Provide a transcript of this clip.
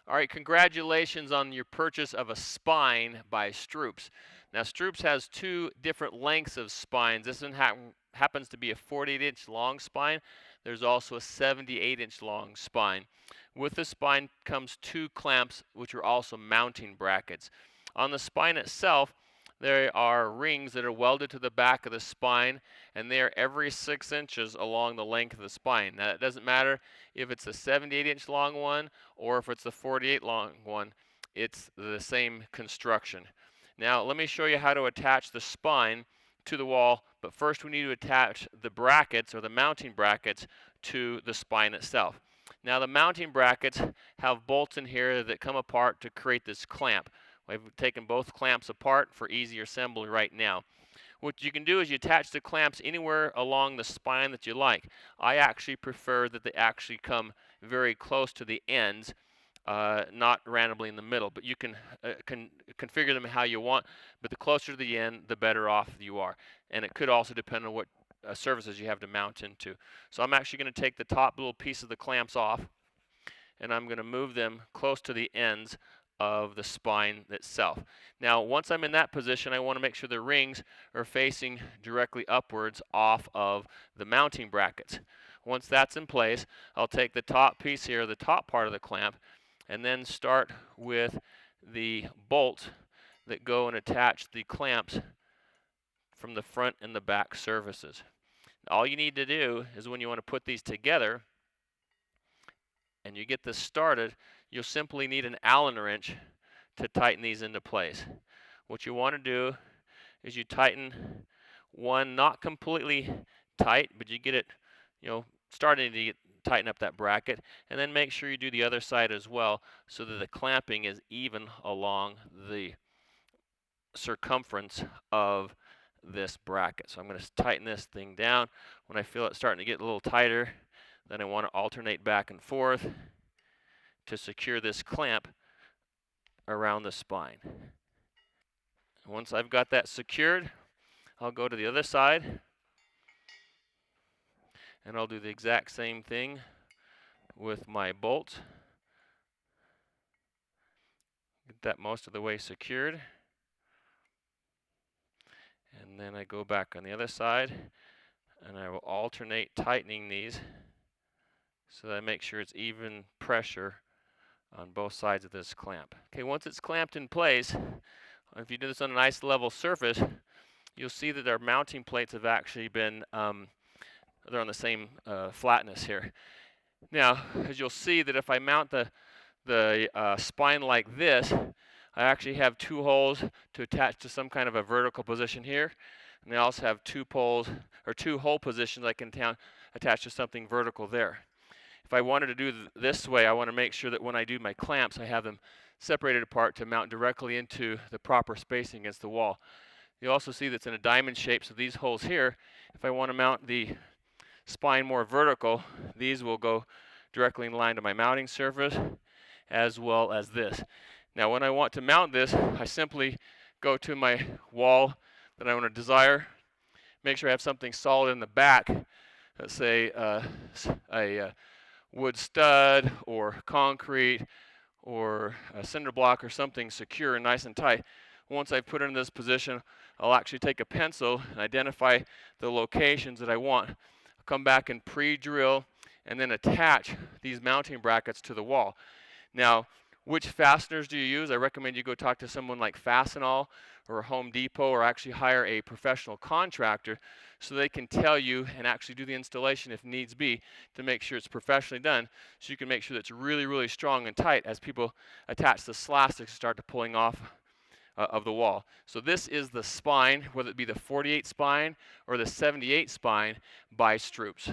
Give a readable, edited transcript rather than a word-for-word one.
All right, congratulations on your purchase of a spine by Stroops. Now, Stroops has two different lengths of spines. This one happens to be a 48-inch long spine. There's also a 78-inch long spine. With the spine comes two clamps, which are also mounting brackets. On the spine itself, there are rings that are welded to the back of the spine, and they are every 6 inches along the length of the spine. Now, it doesn't matter if it's a 78-inch long one or if it's the 48 long one, it's the same construction. Now let me show you how to attach the spine to the wall, but first we need to attach the brackets or the mounting brackets to the spine itself. Now the mounting brackets have bolts in here that come apart to create this clamp. We've taken both clamps apart for easier assembly right now. What you can do is you attach the clamps anywhere along the spine that you like. I actually prefer that they actually come very close to the ends, not randomly in the middle. But you can configure them how you want, but the closer to the end, the better off you are. And it could also depend on what surfaces you have to mount into. So I'm actually going to take the top little piece of the clamps off, and I'm going to move them close to the ends of the spine itself. Now, once I'm in that position, I want to make sure the rings are facing directly upwards off of the mounting brackets. Once that's in place, I'll take the top piece here, the top part of the clamp, and then start with the bolts that go and attach the clamps from the front and the back surfaces. All you need to do is when you want to put these together and you get this started, you'll simply need an Allen wrench to tighten these into place. What you want to do is you tighten one not completely tight, but you get it, starting to tighten up that bracket, and then make sure you do the other side as well so that the clamping is even along the circumference of this bracket. So I'm going to tighten this thing down. When I feel it starting to get a little tighter, then I want to alternate back and forth to secure this clamp around the spine. Once I've got that secured, I'll go to the other side and I'll do the exact same thing with my bolt. Get that most of the way secured. And then I go back on the other side and I will alternate tightening these so that I make sure it's even pressure on both sides of this clamp. Okay, once it's clamped in place, if you do this on a nice level surface, you'll see that our mounting plates have actually been, they're on the same flatness here. Now, as you'll see that if I mount the spine like this, I actually have two holes to attach to some kind of a vertical position here. And I also have two poles, or two hole positions I can attach to something vertical there. If I wanted to do this way, I want to make sure that when I do my clamps, I have them separated apart to mount directly into the proper spacing against the wall. You also see that's in a diamond shape, so these holes here, if I want to mount the spine more vertical, these will go directly in line to my mounting surface, as well as this. Now, when I want to mount this, I simply go to my wall that I want to desire, make sure I have something solid in the back, let's say a wood stud or concrete or a cinder block or something secure and nice and tight. Once I put it in this position, I'll actually take a pencil and identify the locations that I want. I'll come back and pre-drill and then attach these mounting brackets to the wall. Now, which fasteners do you use? I recommend you go talk to someone like Fastenal or Home Depot, or actually hire a professional contractor so they can tell you and actually do the installation if needs be to make sure it's professionally done, so you can make sure that it's really, really strong and tight as people attach the slats to start to pulling off of the wall. So this is the spine, whether it be the 48 spine or the 78 spine by Stroops.